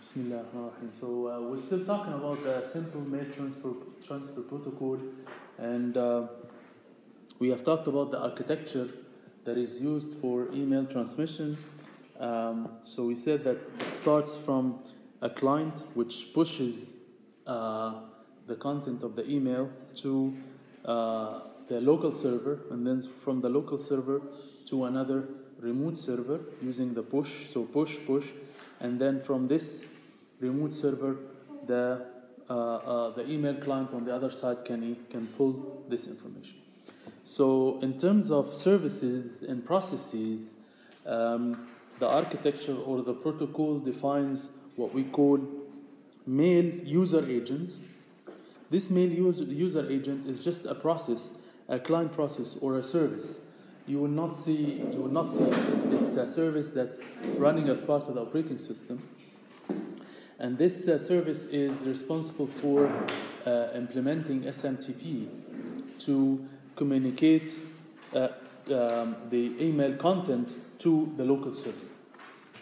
Bismillahirrahmanirrahim. So we're still talking about the simple mail transfer protocol, and we have talked about the architecture that is used for email transmission. So we said that it starts from a client which pushes the content of the email to the local server, and then from the local server to another remote server using the push. So push, and then from this remote server, the email client on the other side can pull this information. So in terms of services and processes, the architecture or the protocol defines what we call mail user agent. This mail user agent is just a process, a client process or a service. You will not see it. It's a service that's running as part of the operating system. And this service is responsible for implementing SMTP to communicate the email content to the local server.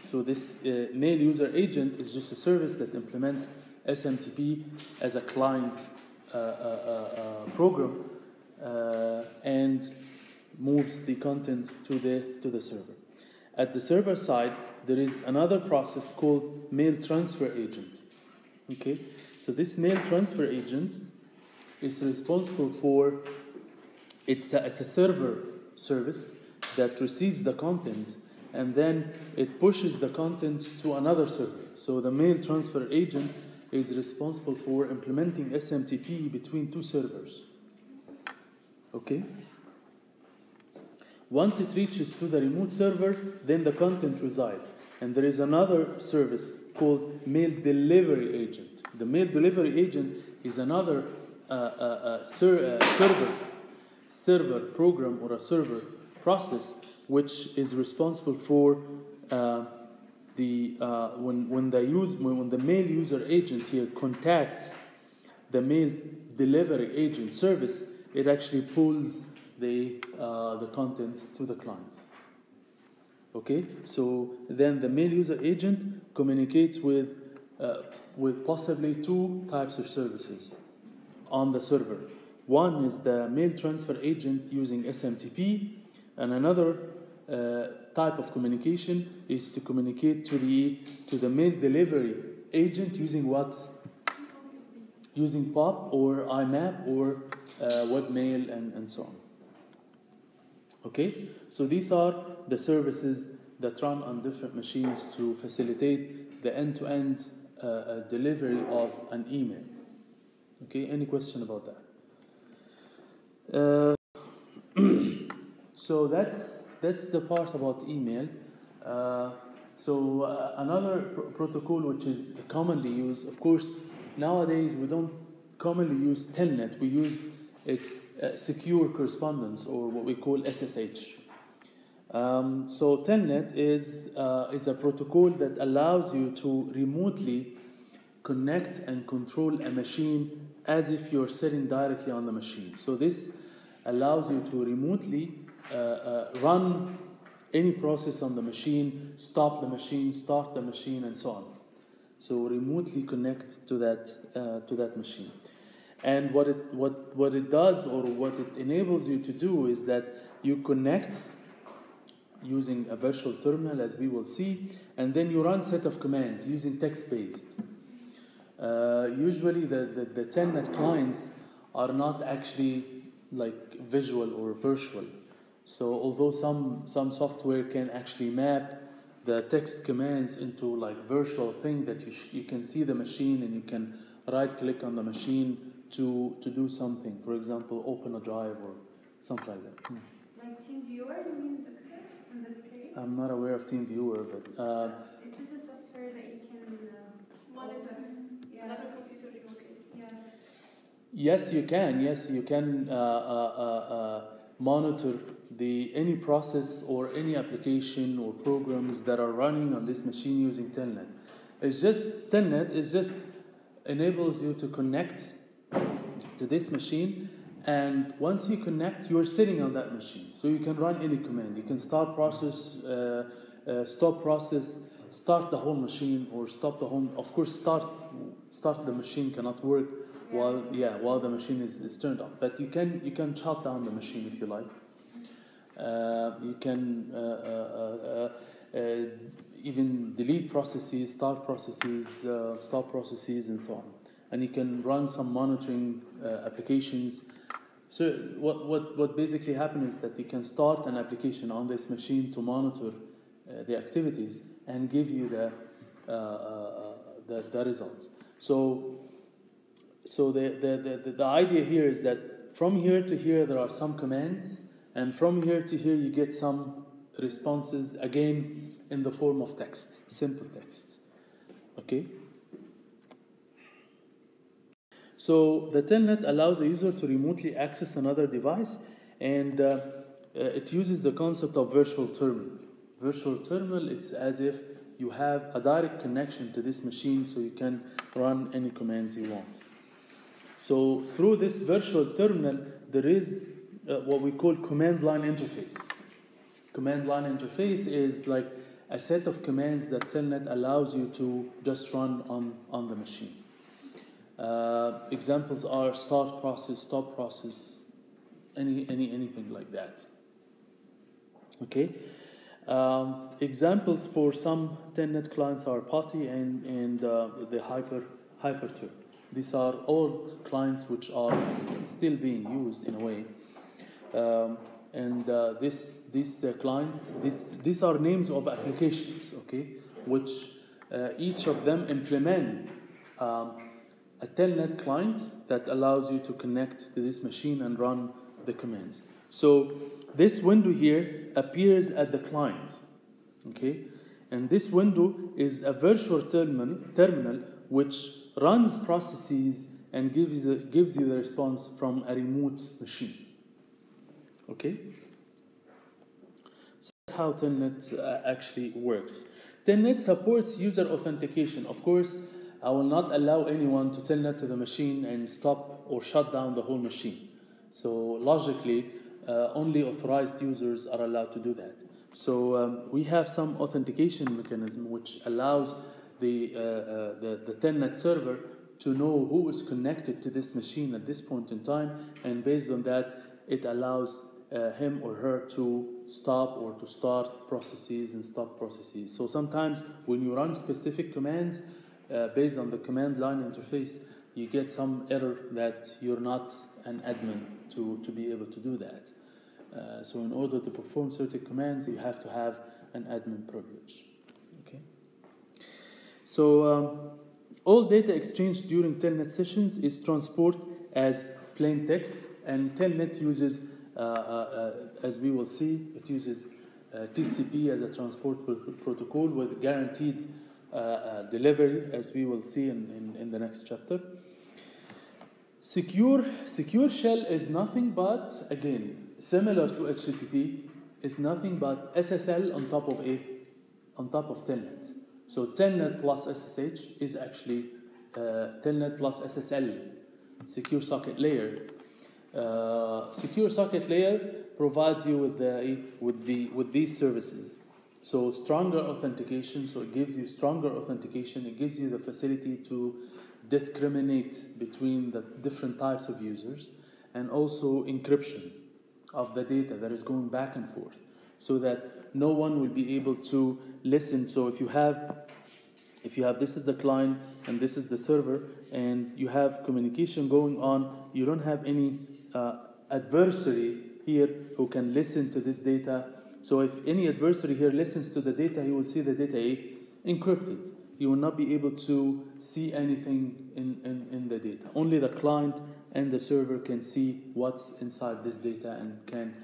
So this mail user agent is just a service that implements SMTP as a client program and moves the content to the server. At the server side, there is another process called mail transfer agent. Okay, so this mail transfer agent is responsible for it's a server service that receives the content and then it pushes the content to another server. So the mail transfer agent is responsible for implementing SMTP between two servers. Okay. Once it reaches to the remote server, then the content resides. And there is another service called mail delivery agent. The mail delivery agent is another server program or a server process which is responsible for when the mail user agent here contacts the mail delivery agent service, it actually pulls the content to the client. Okay, so then the mail user agent communicates with possibly two types of services on the server. One is the mail transfer agent using SMTP, and another type of communication is to communicate to the mail delivery agent using what? Using POP or IMAP or webmail and so on. Okay, so these are the services that run on different machines to facilitate the end-to-end delivery of an email. Okay, any question about that? So that's the part about email. Another protocol which is commonly used, of course, nowadays we don't commonly use Telnet. We use secure correspondence, or what we call SSH. So Telnet is a protocol that allows you to remotely connect and control a machine as if you're sitting directly on the machine. So this allows you to remotely run any process on the machine, stop the machine, start the machine, and so on. So remotely connect to that machine. And what it does, or what it enables you to do, is that you connect using a virtual terminal, as we will see, and then you run a set of commands using text-based. Usually the Telnet clients are not actually like visual or virtual. So although some software can actually map the text commands into like virtual thing that you can see the machine and you can right-click on the machine to do something. For example, open a drive or something like that. Like TeamViewer, you mean in this case? I'm not aware of TeamViewer, but it's just a software that you can monitor. Yeah. Another computer remotely. Yeah. Yes, you can. Yes, you can monitor any process or any application or programs that are running on this machine using Telnet. Telnet enables you to connect to this machine, and once you connect, you're sitting on that machine. So you can run any command. You can start process, stop process, start the whole machine or stop the whole. Of course, start the machine cannot work while the machine is turned on. But you can shut down the machine if you like. You can even delete processes, start processes, stop processes, and so on. And you can run some monitoring applications. So what basically happens is that you can start an application on this machine to monitor the activities and give you the results. So the idea here is that from here to here there are some commands, and from here to here you get some responses, again in the form of text, simple text. Okay? So the telnet allows a user to remotely access another device, and it uses the concept of virtual terminal. Virtual terminal, it's as if you have a direct connection to this machine, so you can run any commands you want. So through this virtual terminal, there is what we call command line interface. Command line interface is like a set of commands that telnet allows you to just run on the machine. Examples are start process, stop process, anything like that. Okay. Examples for some telnet clients are PuTTY and the Hyperterm. These are all clients which are still being used in a way. These clients, these are names of applications, okay, which each of them implement a telnet client that allows you to connect to this machine and run the commands. So this window here appears at the client, okay, and this window is a virtual terminal which runs processes and gives you the response from a remote machine. Okay? So that's how telnet actually works. Telnet supports user authentication. Of course, I will not allow anyone to telnet to the machine and stop or shut down the whole machine. So logically, only authorized users are allowed to do that. So we have some authentication mechanism which allows the telnet server to know who is connected to this machine at this point in time, and based on that, it allows him or her to stop or to start processes and stop processes. So sometimes when you run specific commands based on the command line interface, you get some error that you're not an admin to be able to do that. So in order to perform certain commands, you have to have an admin privilege. Okay. So all data exchanged during telnet sessions is transported as plain text, and telnet uses, as we will see, it uses TCP as a transport protocol with guaranteed delivery, as we will see in the next chapter. Secure shell is nothing but, again, similar to HTTP, is nothing but SSL on top of telnet. So telnet plus SSH is actually telnet plus SSL, secure socket layer. Secure socket layer provides you with these services. So stronger authentication. So it gives you stronger authentication. It gives you the facility to discriminate between the different types of users, and also encryption of the data that is going back and forth, so that no one will be able to listen. So if you have this is the client and this is the server, and you have communication going on, you don't have any adversary here who can listen to this data. So if any adversary here listens to the data, he will see the data encrypted. You will not be able to see anything in the data. Only the client and the server can see what's inside this data and can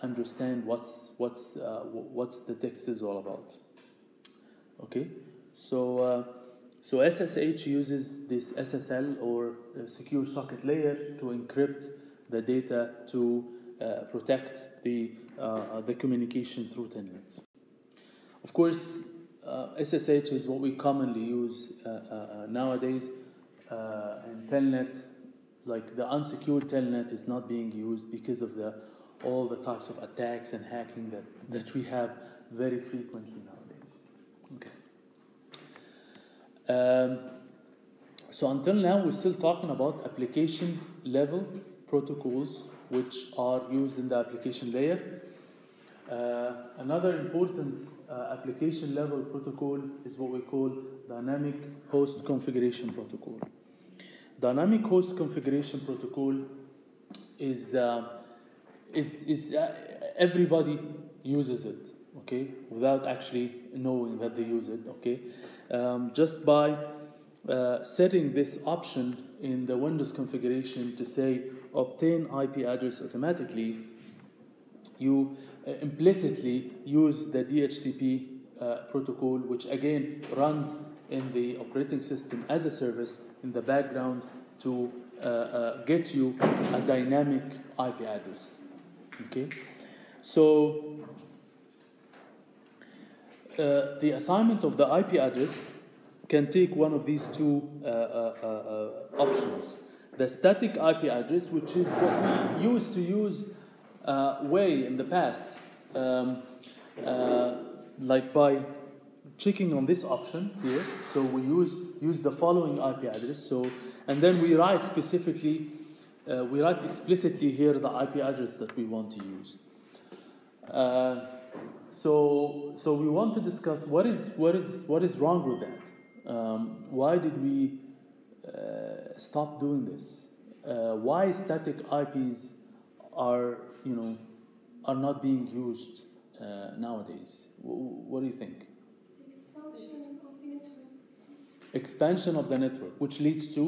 understand what's the text is all about. Okay, so SSH uses this SSL or secure socket layer to encrypt the data to protect the communication through telnet. Of course, SSH is what we commonly use nowadays, and telnet, like the unsecured telnet, is not being used because of all the types of attacks and hacking that we have very frequently nowadays. Okay. So until now, we're still talking about application level protocols which are used in the application layer. Another important application level protocol is what we call dynamic host configuration protocol. Dynamic host configuration protocol is everybody uses it, okay, without actually knowing that they use it, okay. Just by setting this option in the Windows configuration to say obtain IP address automatically, you implicitly use the DHCP protocol, which again runs in the operating system as a service in the background to get you a dynamic IP address. Okay, so the assignment of the IP address can take one of these two options. The static IP address, which is what we used to use way in the past, like by checking on this option here. So we use the following IP address. So, and then we write specifically, we write explicitly here the IP address that we want to use. So we want to discuss what is wrong with that. Why did we stop doing this? Why static IPs are not being used nowadays? What do you think? Expansion of the network, which leads to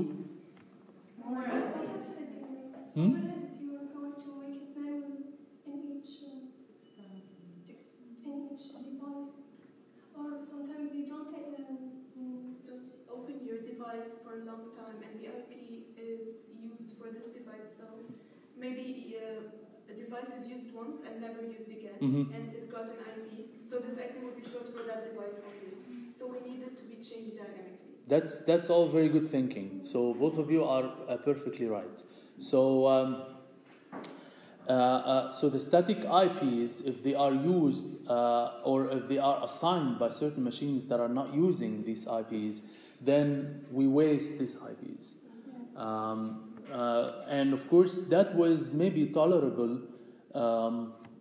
more capacity. If you are going to make it manual in each device, or sometimes you don't open your device for a long time, and the IP is used for this device. So maybe a device is used once and never used again, and it got an IP. So this IP will be stored for that device only. So we need it to be changed dynamically. That's all very good thinking. So both of you are perfectly right. So so the static IPs, if they are used or if they are assigned by certain machines that are not using these IPs, then we waste these IPs. And of course, that was maybe tolerable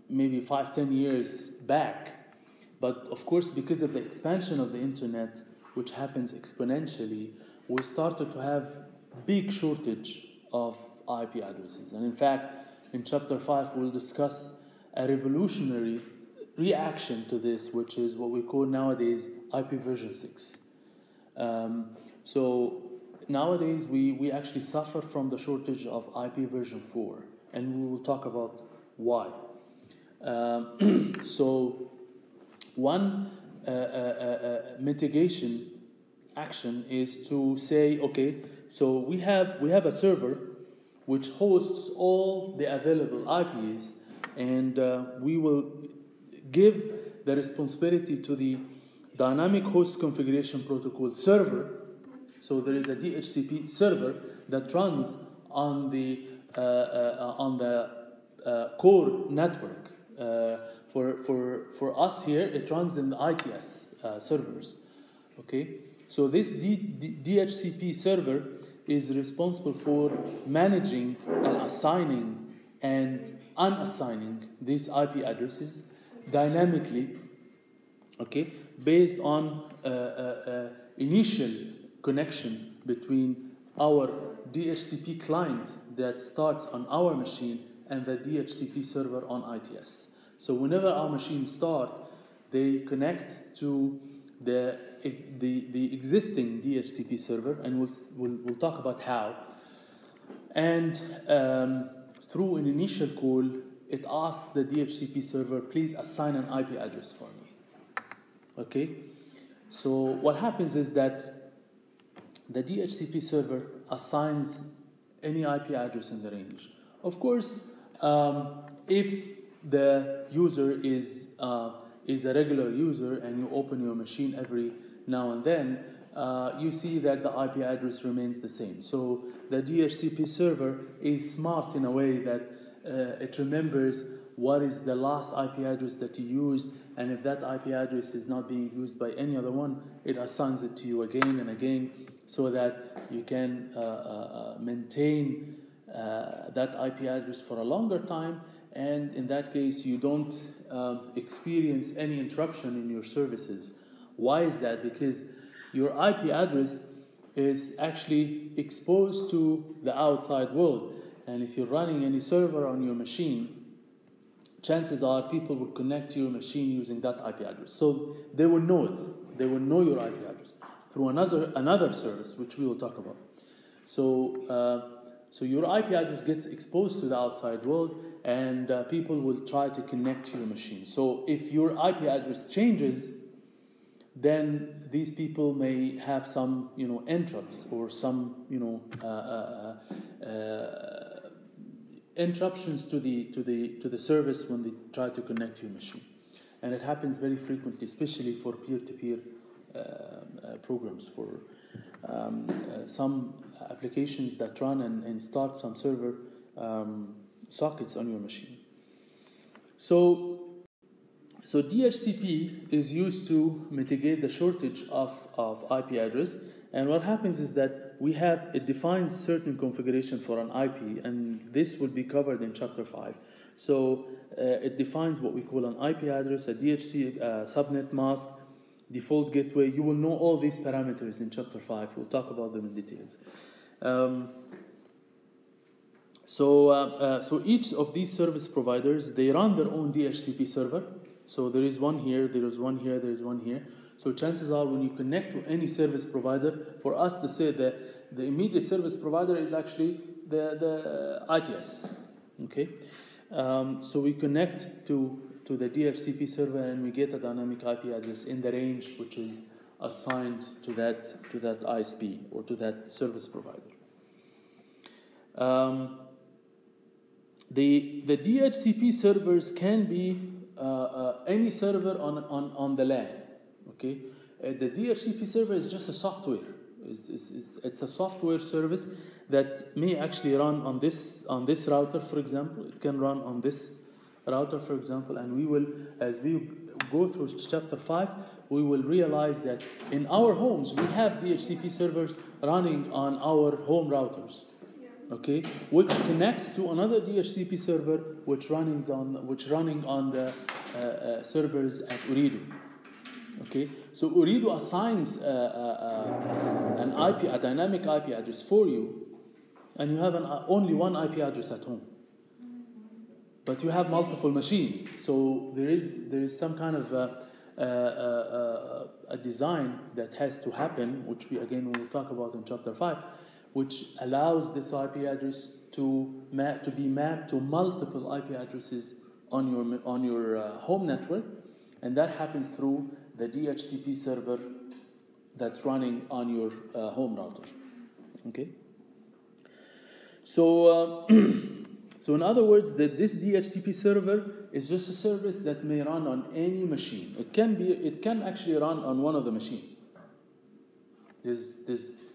maybe 5-10 years back. But of course, because of the expansion of the internet, which happens exponentially, we started to have big shortage of IP addresses. And in fact, in chapter 5, we'll discuss a revolutionary reaction to this, which is what we call nowadays IP version 6. So nowadays, we actually suffer from the shortage of IP version 4, and we will talk about why. So one mitigation action is to say, okay, so we have a server which hosts all the available IPs, and we will give the responsibility to the dynamic host configuration protocol server. So there is a DHCP server that runs on the core network. For us here, it runs in the ITS servers. Okay, so this DHCP server is responsible for managing and assigning and unassigning these IP addresses dynamically. Okay, based on initial connection between our DHCP client that starts on our machine and the DHCP server on ITS. So whenever our machines start, they connect to the existing DHCP server, and we'll talk about how. And through an initial call, it asks the DHCP server, please assign an IP address for me. Okay? So what happens is that the DHCP server assigns any IP address in the range. Of course, if the user is a regular user and you open your machine every now and then, you see that the IP address remains the same. So the DHCP server is smart in a way that it remembers what is the last IP address that you used, and if that IP address is not being used by any other one, it assigns it to you again and again, so that you can maintain that IP address for a longer time, and in that case you don't experience any interruption in your services. Why is that? Because your IP address is actually exposed to the outside world, and if you're running any server on your machine, chances are people will connect to your machine using that IP address. So they will know it. They will know your IP address through another service, which we will talk about. So your IP address gets exposed to the outside world, and people will try to connect to your machine. So if your IP address changes, then these people may have some, interrupts or some, interruptions to the service when they try to connect to your machine, and it happens very frequently, especially for peer-to-peer programs, for some applications that run and start some server sockets on your machine. So DHCP is used to mitigate the shortage of IP address, and what happens is that it defines certain configuration for an IP, and this will be covered in chapter 5. So it defines what we call an IP address, a DHCP subnet mask, default gateway. You will know all these parameters in chapter 5. We'll talk about them in details. So each of these service providers, they run their own DHCP server. So there is one here, there is one here, there is one here. So chances are when you connect to any service provider, for us to say that the immediate service provider is actually the ITS. Okay, so we connect to the DHCP server and we get a dynamic IP address in the range which is assigned to that ISP or to that service provider. The DHCP servers can be any server on the LAN. Okay, the DHCP server is just a software. It's a software service that may actually run on this router, for example. It can run on this router, for example, and we will, as we go through chapter 5, we will realize that in our homes we have DHCP servers running on our home routers. Okay, which connects to another DHCP server which running on the servers at Ooredoo. Okay, so Ooredoo assigns a dynamic IP address for you, and you have only one IP address at home, but you have multiple machines. So there is some kind of a design that has to happen, which we will talk about in chapter 5. Which allows this IP address to be mapped to multiple IP addresses on your home network, and that happens through the DHCP server that's running on your home router. Okay. So in other words, this DHCP server is just a service that may run on any machine. It can actually run on one of the machines. There's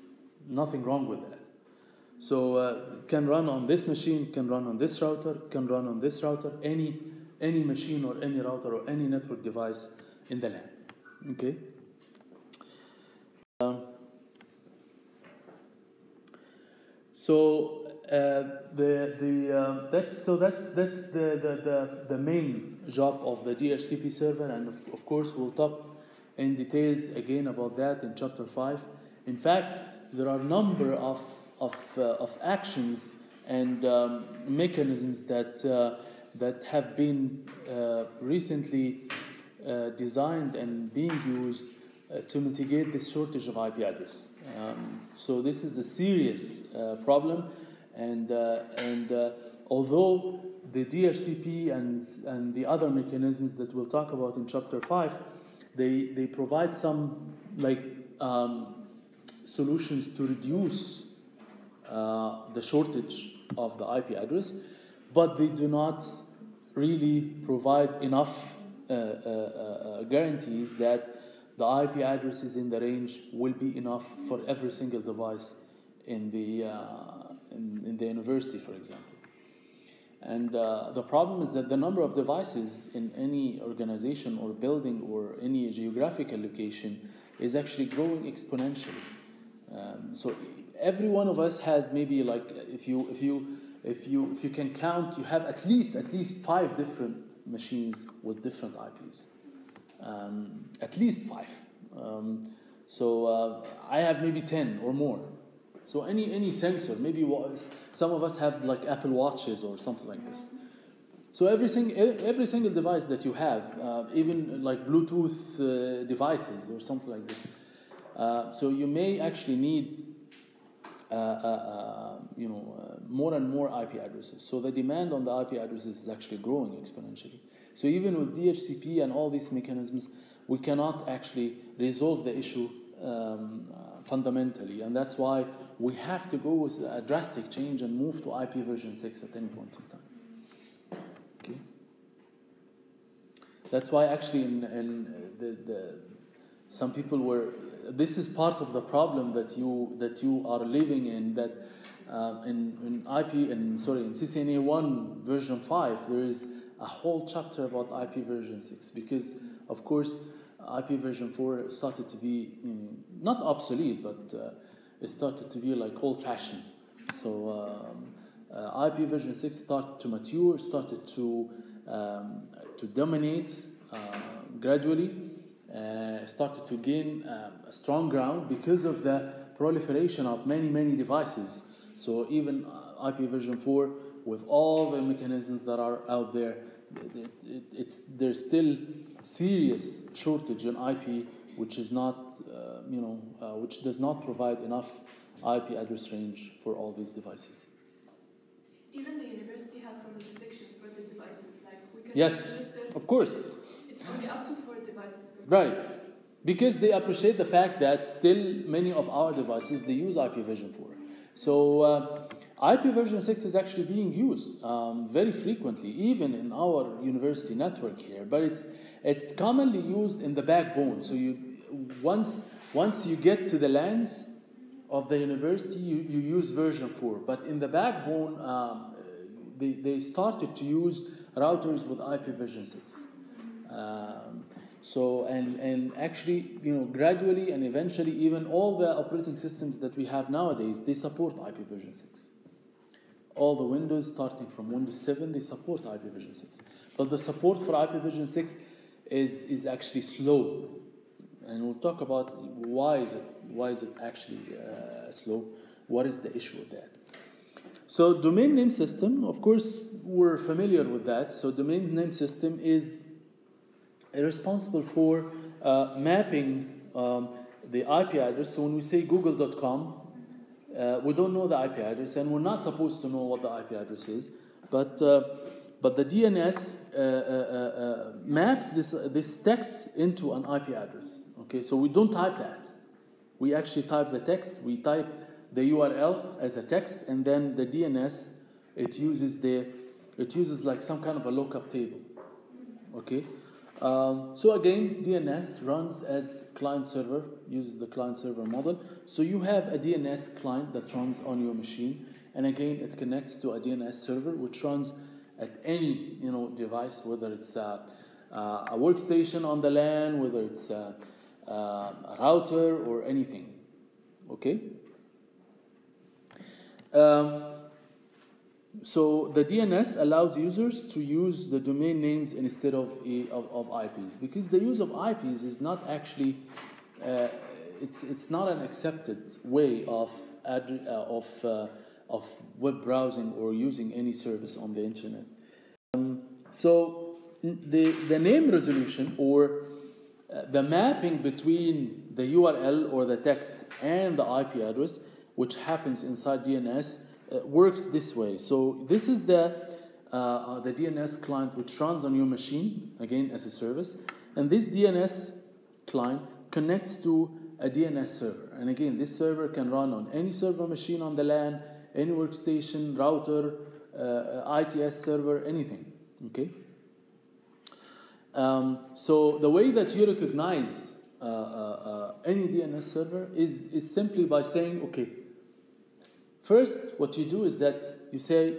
nothing wrong with that. So it can run on this machine, can run on this router, can run on this router, any machine or any router or any network device in the LAN. Okay. That's the main job of the DHCP server, and of course we'll talk in details again about that in chapter 5. In fact, there are a number of actions and mechanisms that have been recently designed and being used to mitigate this shortage of IP address. So this is a serious problem, and although the DHCP and the other mechanisms that we'll talk about in chapter 5, they provide some solutions to reduce the shortage of the IP address, but they do not really provide enough guarantees that the IP addresses in the range will be enough for every single device in the university, for example. And the problem is that the number of devices in any organization or building or any geographical location is actually growing exponentially. So every one of us has maybe, like, if you can count, you have at least 5 different machines with different IPs. At least 5. So I have maybe 10 or more. So any sensor, maybe some of us have like Apple Watches or something like this. So every single device that you have, even like Bluetooth devices or something like this. So you may actually need more and more IP addresses. So the demand on the IP addresses is actually growing exponentially. So even with DHCP and all these mechanisms, we cannot actually resolve the issue fundamentally, and that's why we have to go with a drastic change and move to IP version 6 at any point in time. Okay. That's why actually some people were. This is part of the problem that you are living in. That in CCNA 1 version 5 there is a whole chapter about IP version 6, because of course IP version 4 started to be not obsolete, but it started to be like old-fashioned. So IP version 6 started to mature, started to dominate gradually, started to gain a strong ground because of the proliferation of many devices. So even IP version 4, with all the mechanisms that are out there, there's still serious shortage in IP, which is not, which does not provide enough IP address range for all these devices. Even the university has some restrictions for the devices, like we can. Yes, of course. It's only up to 4 devices per Right, because they appreciate the fact that still many of our devices, they use IP version 4. So IP version 6 is actually being used very frequently, even in our university network here. But it's commonly used in the backbone. So once you get to the LANs of the university, you use version 4. But in the backbone, they started to use routers with IP version 6. So and actually, gradually and eventually, even all the operating systems that we have nowadays, they support IP version 6. All the Windows, starting from Windows 7, they support IP version 6. But the support for IP version 6 is actually slow, and we'll talk about why is it actually slow. What is the issue with that? So domain name system, of course, we're familiar with that. So domain name system is responsible for mapping the IP address. So when we say google.com, we don't know the IP address, and we're not supposed to know what the IP address is. But the DNS maps this text into an IP address. Okay, so we don't type that. We actually type the text. We type the URL as a text, and then the DNS it uses like some kind of a lookup table. Okay. So again, DNS runs as client-server, uses the client-server model. So you have a DNS client that runs on your machine, and again, it connects to a DNS server, which runs at any device, whether it's a workstation on the LAN, whether it's a router or anything. Okay. So the DNS allows users to use the domain names instead of IPs, because the use of IPs is not actually it's not an accepted way of web browsing or using any service on the internet. So the name resolution, or the mapping between the URL or the text and the IP address, which happens inside DNS, works this way. So this is the DNS client which runs on your machine, again as a service, and this DNS client connects to a DNS server, and again this server can run on any server machine on the LAN, any workstation, router, ITS server, anything. Okay. So the way that you recognize any DNS server is simply by saying, okay, first what you do is that you say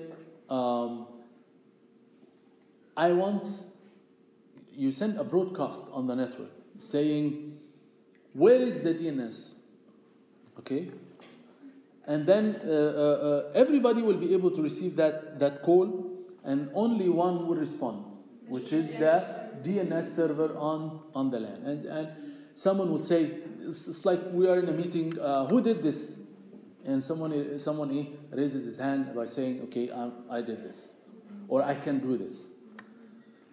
you send a broadcast on the network saying, where is the DNS? Okay? And then everybody will be able to receive that call, and only one will respond, which is the DNS server on the LAN. And someone will say, it's like we are in a meeting, who did this? And someone raises his hand by saying, okay, I did this, or I can do this.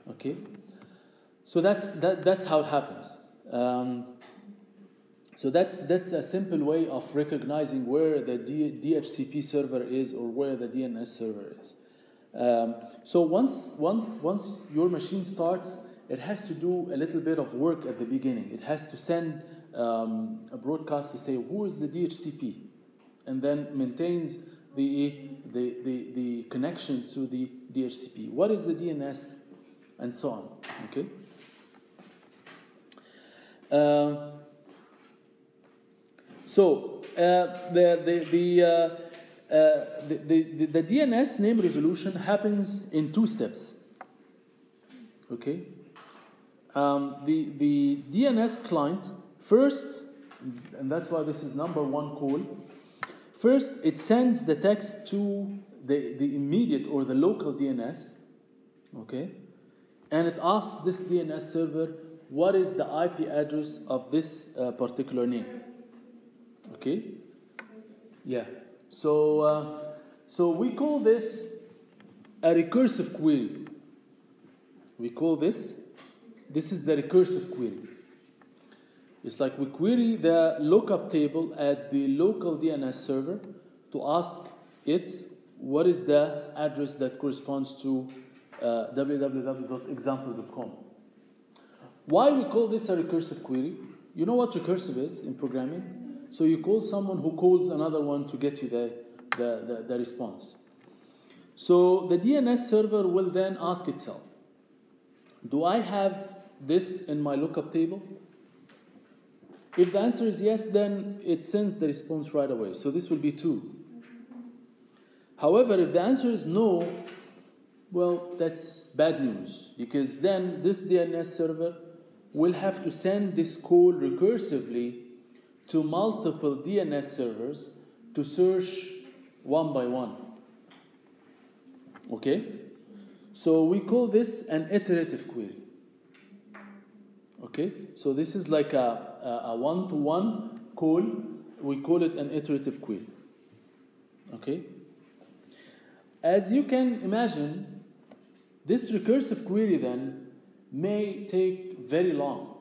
Okay? So that's how it happens. So that's a simple way of recognizing where the DHCP server is or where the DNS server is. So once your machine starts, it has to do a little bit of work at the beginning. It has to send a broadcast to say who is the DHCP, and then maintains the connection to the DHCP. What is the DNS, and so on. Okay. So the DNS name resolution happens in 2 steps. Okay. The DNS client first, and that's why this is number 1 call. First, it sends the text to the immediate or the local DNS. Okay, and it asks this DNS server, what is the IP address of this particular name? Okay. Yeah. So we call this a recursive query. We call this is the recursive query. It's like we query the lookup table at the local DNS server to ask it what is the address that corresponds to www.example.com. Why we call this a recursive query? You know what recursive is in programming? So you call someone who calls another one to get you the response. So the DNS server will then ask itself, do I have this in my lookup table? If the answer is yes, then it sends the response right away. So this will be 2. However, if the answer is no, well, that's bad news, because then this DNS server will have to send this call recursively to multiple DNS servers to search one by one. Okay? So we call this an iterative query. Okay? So this is like a one-to-one call. We call it an iterative query. Okay? As you can imagine, this recursive query then may take very long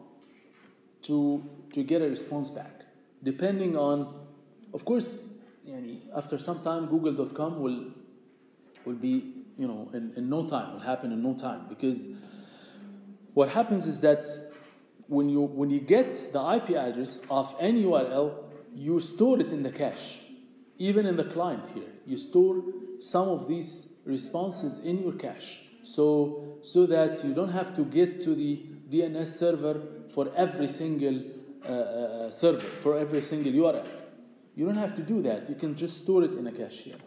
to get a response back. Depending on, of course, after some time, Google.com will be, in no time, will happen in no time. Because what happens is that when you get the IP address of any URL, you store it in the cache. Even in the client here, you store some of these responses in your cache. So that you don't have to get to the DNS server for every single server, for every single URL. You don't have to do that. You can just store it in a cache here.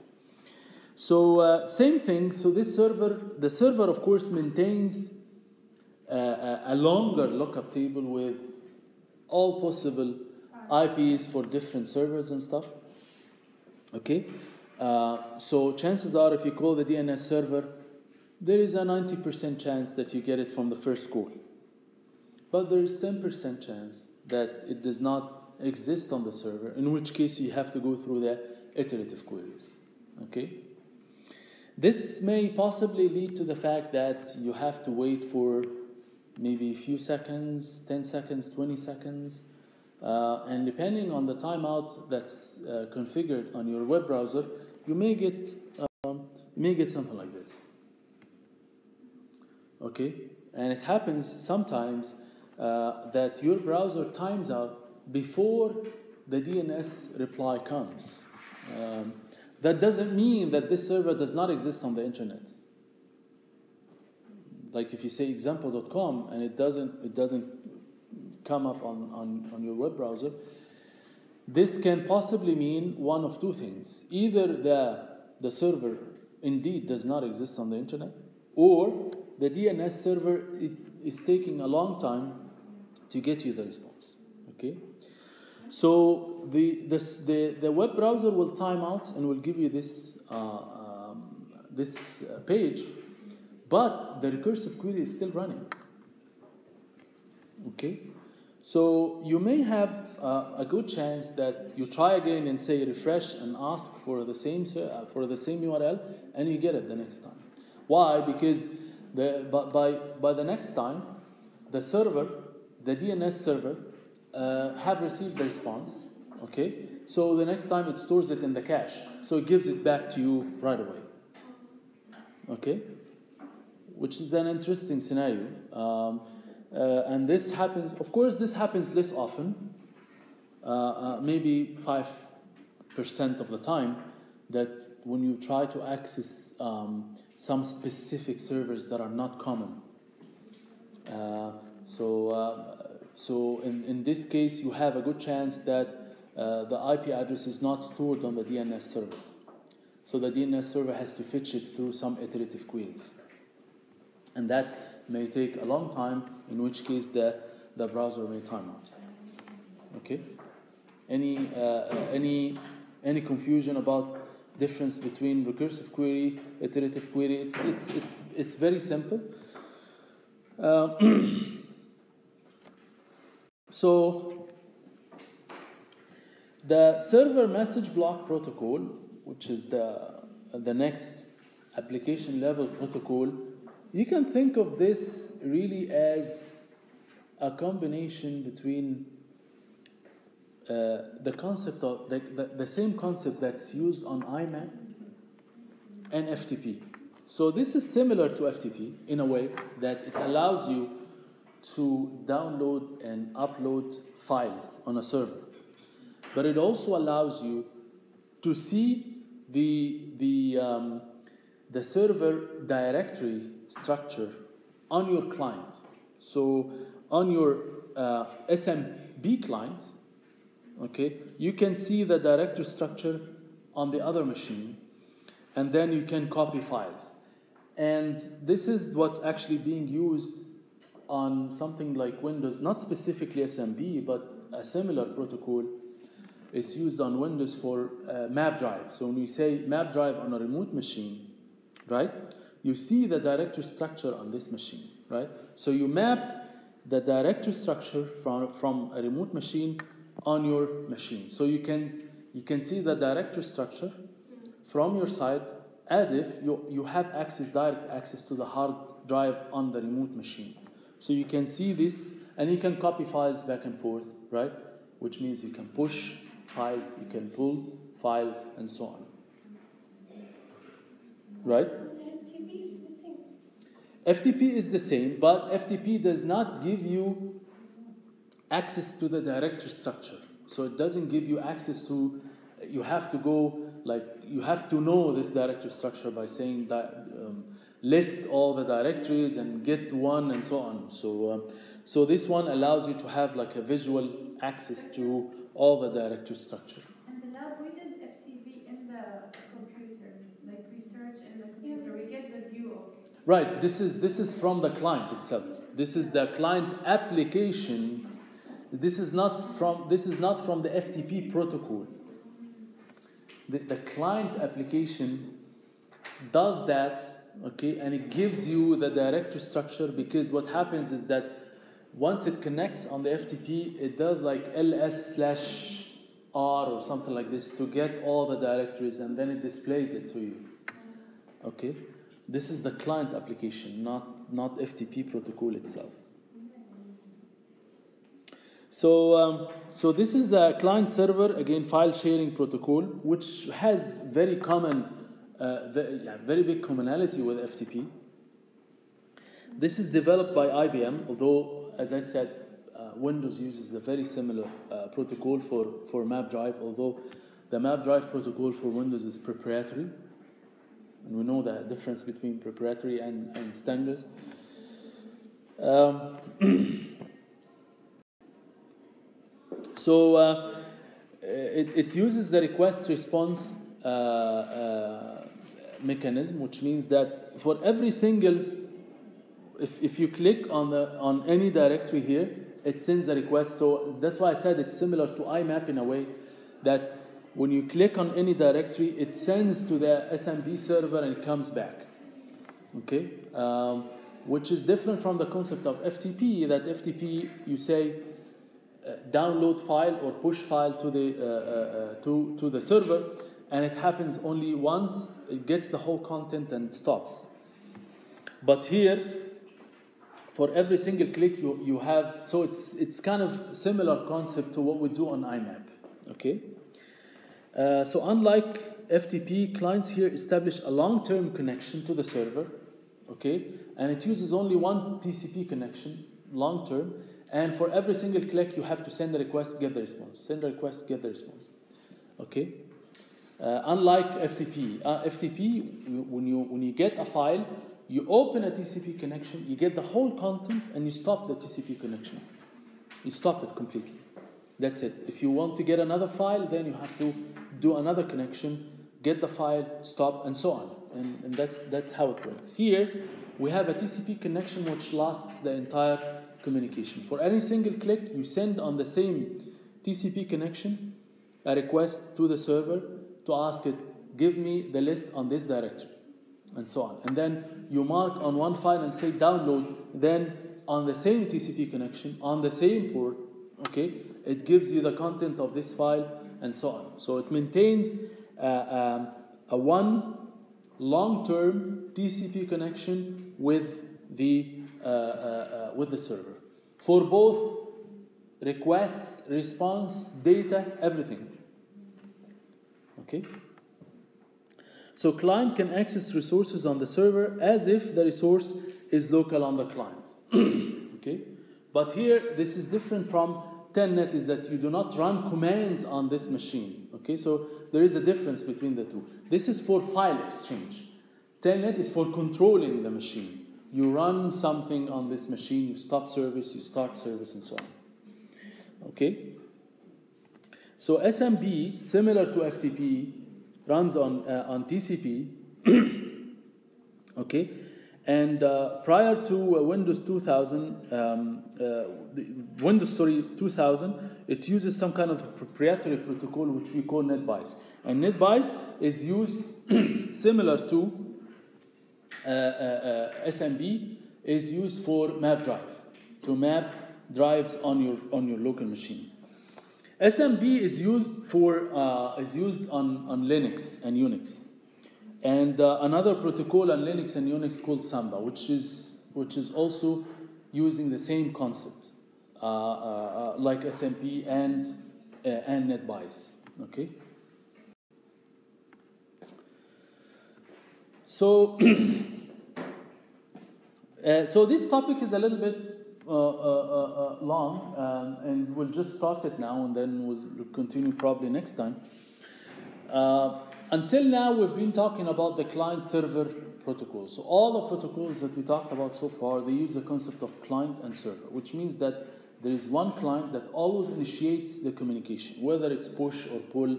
So same thing. So the server of course maintains a longer lookup table with all possible IPs for different servers and stuff. Okay. So chances are, if you call the DNS server, there is a 90% chance that you get it from the first call. But there is 10% chance that it does not exist on the server, in which case you have to go through the iterative queries. Okay? This may possibly lead to the fact that you have to wait for maybe a few seconds, 10 seconds, 20 seconds, and depending on the timeout that's configured on your web browser, you may get something like this. Okay? And it happens sometimes that your browser times out before the DNS reply comes. That doesn't mean that this server does not exist on the internet. Like if you say example.com and it doesn't come up on your web browser, this can possibly mean one of 2 things. Either the server indeed does not exist on the internet, or the DNS server is taking a long time to get you the response. Okay, so the web browser will time out and will give you this page, but the recursive query is still running. Okay, so you may have a good chance that you try again and say refresh and ask for the same URL, and you get it the next time. Why? Because by the next time, the server, the DNS server, have received the response. Okay, so the next time it stores it in the cache, so it gives it back to you right away. Okay, which is an interesting scenario. And this happens, of course, this happens less often, maybe 5% of the time, that when you try to access some specific servers that are not common. So in this case, you have a good chance that the IP address is not stored on the DNS server. So the DNS server has to fetch it through some iterative queries. And that may take a long time, in which case the browser may time out. Okay? Any confusion about difference between recursive query, iterative query? It's very simple. So the server message block protocol, which is the next application level protocol, you can think of this really as a combination between the concept of the same concept that's used on IMAP and FTP. So this is similar to FTP in a way that it allows you to download and upload files on a server, but it also allows you to see the server directory structure on your client. So on your SMB client, okay, you can see the directory structure on the other machine, and then you can copy files. And this is what's actually being used on something like Windows, not specifically SMB, but a similar protocol is used on Windows for map drive. So when we say map drive on a remote machine, right, you see the directory structure on this machine, right? So you map the directory structure from a remote machine on your machine. So you can see the directory structure from your side as if you have direct access to the hard drive on the remote machine. So you can see this, and you can copy files back and forth, right? Which means you can push files, you can pull files, and so on. Right? FTP is the same. FTP is the same, but FTP does not give you access to the directory structure. So it doesn't give you access to, you have to go, like, you have to know this directory structure by saying that list all the directories and get one and so on. So this one allows you to have like a visual access to all the directory structure. And now we did FTP in the computer, like we search in the computer, we get the view of. Right. This is from the client itself. This is the client application. This is not from the FTP protocol. The client application does that, okay, and it gives you the directory structure, because what happens is that once it connects on the FTP, it does like ls/r or something like this to get all the directories, and then it displays it to you. Okay, this is the client application, not FTP protocol itself. So this is a client server, again, file sharing protocol, which has very big commonality with FTP. This is developed by IBM, although, as I said, Windows uses a very similar protocol for map drive, although the map drive protocol for Windows is proprietary. And we know the difference between proprietary and standards. So it uses the request response mechanism, which means that for every single if you click on any directory here, it sends a request. So that's why I said it's similar to IMAP in a way that when you click on any directory, it sends to the SMB server and it comes back. Okay, which is different from the concept of FTP. That FTP, you say download file or push file to the server, and it happens only once. It gets the whole content and stops. But here, for every single click you have, so it's kind of similar concept to what we do on IMAP. Okay, so unlike FTP, clients here establish a long-term connection to the server. Okay, and it uses only one TCP connection, long-term, and for every single click you have to send a request, get the response, send a request, get the response. Okay, unlike FTP, when you get a file, you open a TCP connection, you get the whole content, and you stop the TCP connection. You stop it completely. That's it. If you want to get another file, then you have to do another connection, get the file, stop, and so on. And that's how it works. Here, we have a TCP connection which lasts the entire communication. For any single click, you send on the same TCP connection a request to the server to ask it, give me the list on this directory, and so on. And then you mark on one file and say download, then on the same TCP connection, on the same port, okay, it gives you the content of this file, and so on. So it maintains a one long-term TCP connection with the server for both requests, response, data, everything. Okay. So client can access resources on the server as if the resource is local on the client. Okay. But here, this is different from Telnet, is that you do not run commands on this machine. Okay, so there is a difference between the two. This is for file exchange. Telnet is for controlling the machine. You run something on this machine, you stop service, you start service, and so on. Okay? So SMB, similar to FTP, runs on TCP. Okay? And prior to Windows 2000, Windows 2000, it uses some kind of proprietary protocol which we call NetBIOS. And NetBIOS is used similar to SMB, is used for map drive, to map drives on your local machine. SMB is used on Linux and Unix. And another protocol on Linux and Unix called Samba, which is also using the same concept, like SMP and NetBIOS. Okay. So, so this topic is a little bit long, and we'll just start it now, and then we'll continue probably next time. Until now, we've been talking about the client-server protocol. So all the protocols that we talked about so far, they use the concept of client and server, which means that there is one client that always initiates the communication, whether it's push or pull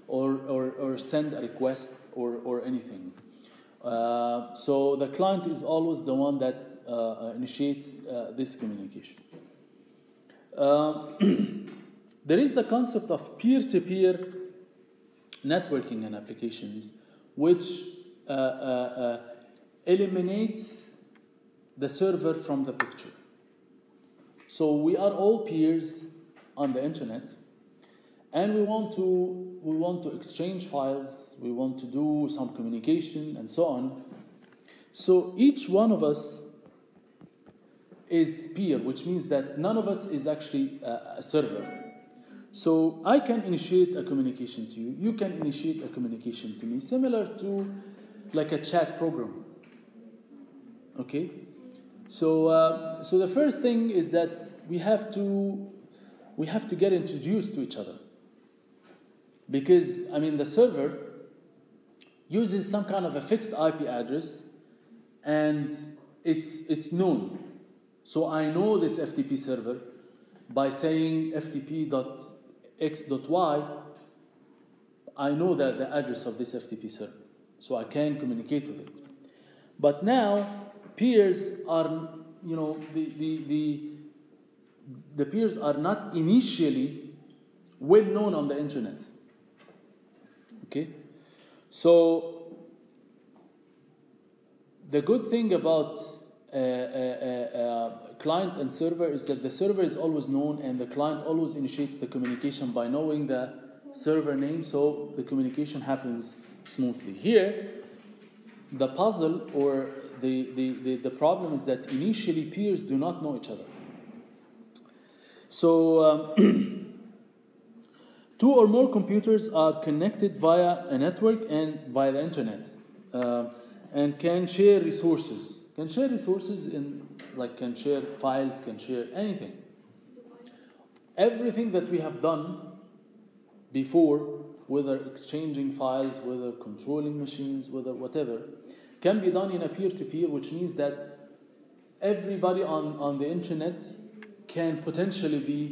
or send a request or anything. So the client is always the one that initiates this communication. There is the concept of peer-to-peer networking and applications, which eliminates the server from the picture. So we are all peers on the internet, and we want to exchange files, we want to do some communication, and so on. So each one of us is peer, which means that none of us is actually a server. So I can initiate a communication to you, you can initiate a communication to me, similar to like a chat program. Okay? So so the first thing is that we have to get introduced to each other. Because, I mean, the server uses some kind of a fixed IP address, and it's known. So I know this FTP server by saying ftp.x.y. I know that the address of this FTP server, so I can communicate with it. But now peers are the peers are not initially well known on the internet. Okay, so the good thing about client and server is that the server is always known and the client always initiates the communication by knowing the server name, so the communication happens smoothly. Here, the puzzle or the problem is that initially peers do not know each other. So two or more computers are connected via a network and via the internet, and can share resources. Can share resources can share files, can share anything. Everything that we have done before, whether exchanging files, whether controlling machines, whether whatever, can be done in a peer-to-peer, which means that everybody on the internet can potentially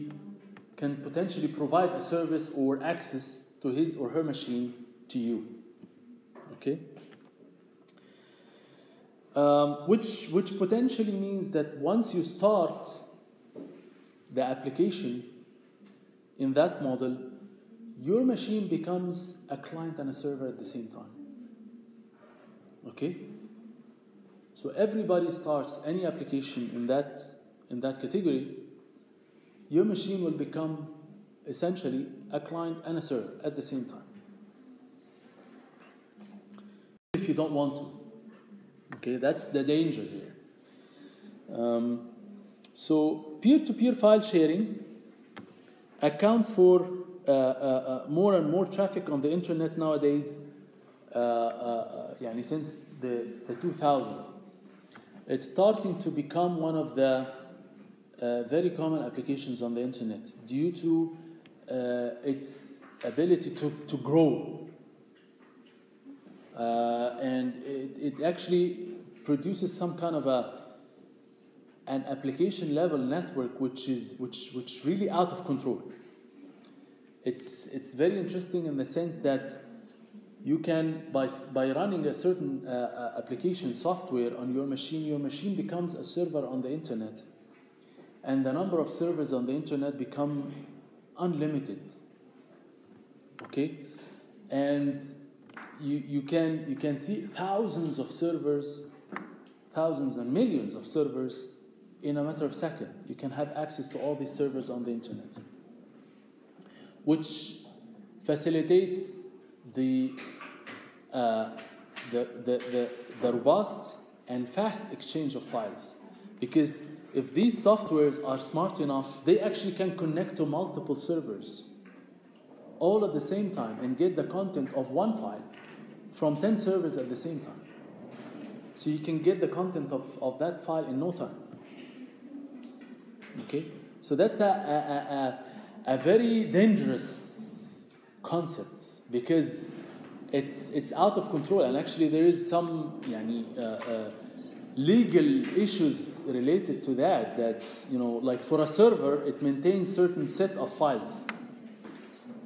provide a service or access to his or her machine to you. Okay? Which potentially means that once you start the application in that model, your machine becomes a client and a server at the same time. Okay? So everybody starts any application in that category, your machine will become essentially a client and a server at the same time. If you don't want to. Okay, that's the danger here. So peer-to-peer file sharing accounts for more and more traffic on the internet nowadays, since the 2000. It's starting to become one of the very common applications on the internet due to its ability to grow. And it actually produces some kind of an application level network which really out of control. It's very interesting in the sense that you can, by running a certain application software on your machine becomes a server on the internet, and the number of servers on the internet become unlimited. Okay, and you can see thousands of servers, thousands and millions of servers in a matter of seconds. You can have access to all these servers on the internet, which facilitates the robust and fast exchange of files. Because if these softwares are smart enough, they actually can connect to multiple servers all at the same time and get the content of one file from 10 servers at the same time. So you can get the content of that file in no time. Okay? So that's a very dangerous concept because it's out of control, and actually there is some legal issues related to that like for a server it maintains certain set of files,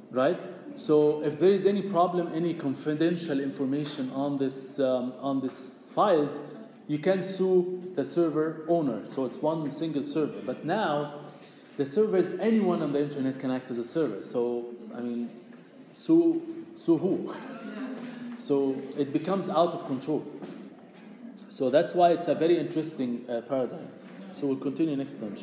right? So if there is any problem, any confidential information on this files, you can sue the server owner. So it's one single server. But now the servers, anyone on the internet can act as a server. So I mean, sue who? So it becomes out of control. So that's why it's a very interesting paradigm. So we'll continue next time.